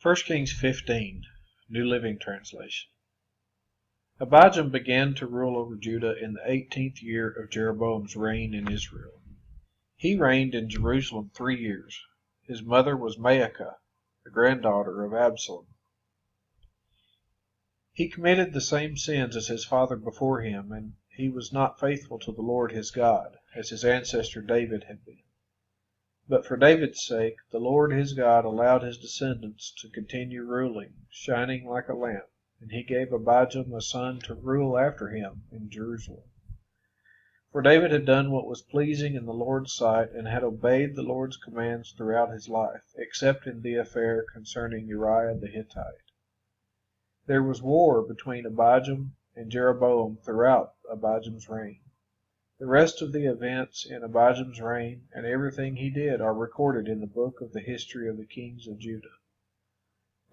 1 Kings 15, New Living Translation. Abijam began to rule over Judah in the 18th year of Jeroboam's reign in Israel. He reigned in Jerusalem 3 years. His mother was Maacah, the granddaughter of Absalom. He committed the same sins as his father before him, and he was not faithful to the Lord his God, as his ancestor David had been. But for David's sake, the Lord his God allowed his descendants to continue ruling, shining like a lamp, and he gave Abijam a son to rule after him in Jerusalem. For David had done what was pleasing in the Lord's sight, and had obeyed the Lord's commands throughout his life, except in the affair concerning Uriah the Hittite. There was war between Abijam and Jeroboam throughout Abijam's reign. The rest of the events in Abijam's reign and everything he did are recorded in the book of the history of the kings of Judah.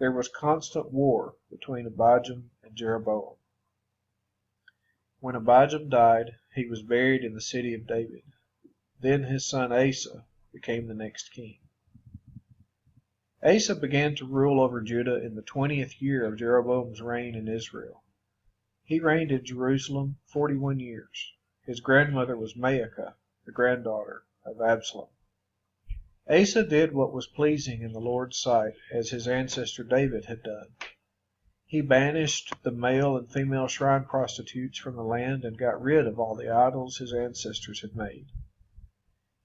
There was constant war between Abijam and Jeroboam. When Abijam died, he was buried in the city of David. Then his son Asa became the next king. Asa began to rule over Judah in the 20th year of Jeroboam's reign in Israel. He reigned in Jerusalem 41 years. His grandmother was Maacah, the granddaughter of Absalom. Asa did what was pleasing in the Lord's sight, as his ancestor David had done. He banished the male and female shrine prostitutes from the land and got rid of all the idols his ancestors had made.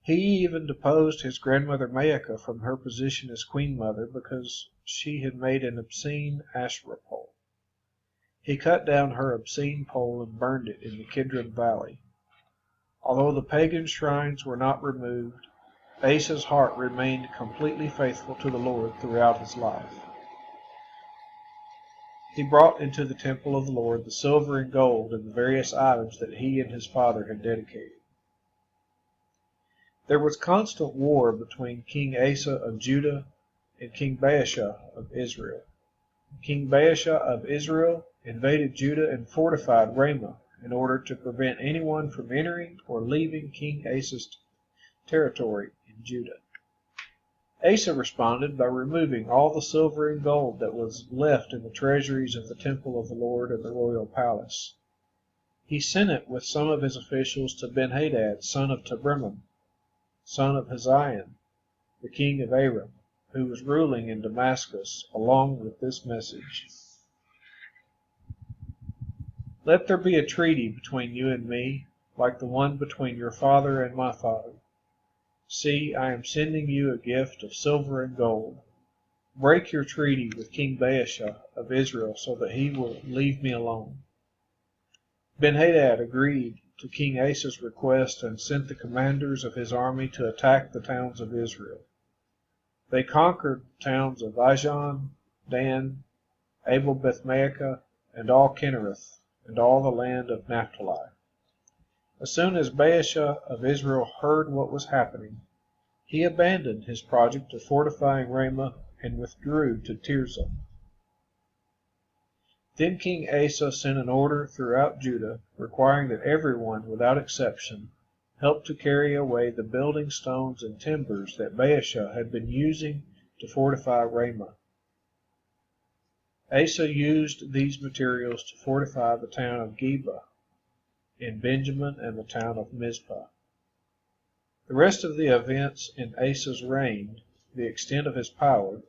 He even deposed his grandmother Maacah from her position as queen mother because she had made an obscene Asherah pole. He cut down her obscene pole and burned it in the Kidron Valley. Although the pagan shrines were not removed, Asa's heart remained completely faithful to the Lord throughout his life. He brought into the temple of the Lord the silver and gold and the various items that he and his father had dedicated. There was constant war between King Asa of Judah and King Baasha of Israel. King Baasha of Israel invaded Judah and fortified Ramah in order to prevent anyone from entering or leaving King Asa's territory in Judah. Asa responded by removing all the silver and gold that was left in the treasuries of the temple of the Lord and the royal palace. He sent it with some of his officials to Ben-Hadad, son of Tabrimon, son of Hazael, the king of Aram, who was ruling in Damascus, along with this message: "Let there be a treaty between you and me, like the one between your father and my father. See, I am sending you a gift of silver and gold. Break your treaty with King Baasha of Israel so that he will leave me alone." Ben-Hadad agreed to King Asa's request and sent the commanders of his army to attack the towns of Israel. They conquered the towns of Ijon, Dan, Abel-Beth-Maacah, and all Kinnereth, and all the land of Naphtali. As soon as Baasha of Israel heard what was happening, he abandoned his project of fortifying Ramah and withdrew to Tirzah. Then King Asa sent an order throughout Judah requiring that everyone, without exception, help to carry away the building stones and timbers that Baasha had been using to fortify Ramah. Asa used these materials to fortify the town of Geba in Benjamin and the town of Mizpah. The rest of the events in Asa's reign, the extent of his power,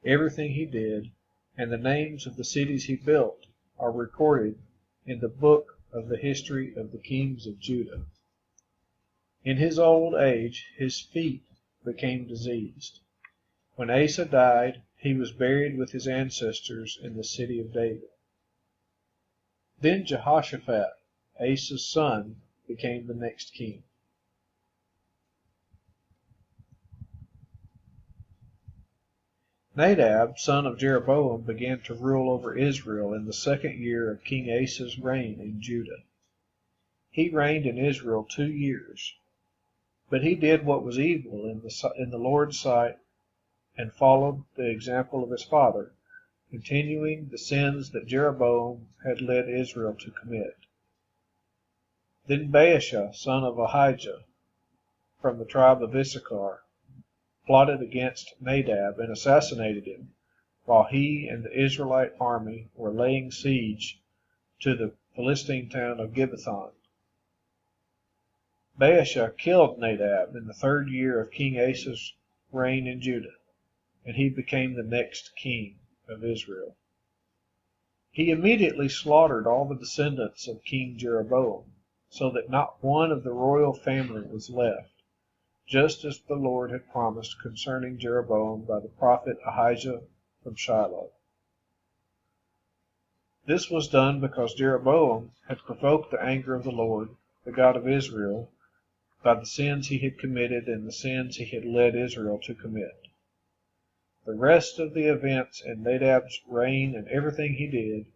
everything he did, and the names of the cities he built are recorded in the book of the history of the kings of Judah. In his old age, his feet became diseased. When Asa died, he was buried with his ancestors in the city of David. Then Jehoshaphat, Asa's son, became the next king. Nadab, son of Jeroboam, began to rule over Israel in the 2nd year of King Asa's reign in Judah. He reigned in Israel 2 years, but he did what was evil in the Lord's sight and followed the example of his father, continuing the sins that Jeroboam had led Israel to commit. Then Baasha, son of Ahijah, from the tribe of Issachar, plotted against Nadab and assassinated him, while he and the Israelite army were laying siege to the Philistine town of Gibbethon. Baasha killed Nadab in the 3rd year of King Asa's reign in Judah, and he became the next king of Israel. He immediately slaughtered all the descendants of King Jeroboam, so that not one of the royal family was left, just as the Lord had promised concerning Jeroboam by the prophet Ahijah from Shiloh. This was done because Jeroboam had provoked the anger of the Lord, the God of Israel, by the sins he had committed and the sins he had led Israel to commit. The rest of the events in Nadab's reign and everything he did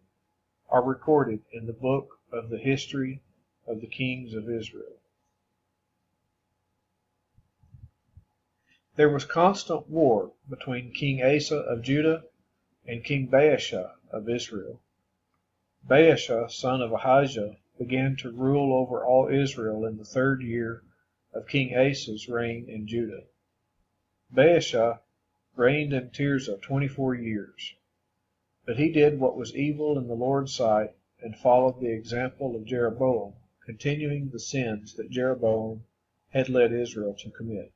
are recorded in the book of the history of the kings of Israel. There was constant war between King Asa of Judah and King Baasha of Israel. Baasha, son of Ahijah, began to rule over all Israel in the 3rd year of King Asa's reign in Judah. Baasha reigned in Tirzah 24 years. But he did what was evil in the Lord's sight and followed the example of Jeroboam, continuing the sins that Jeroboam had led Israel to commit.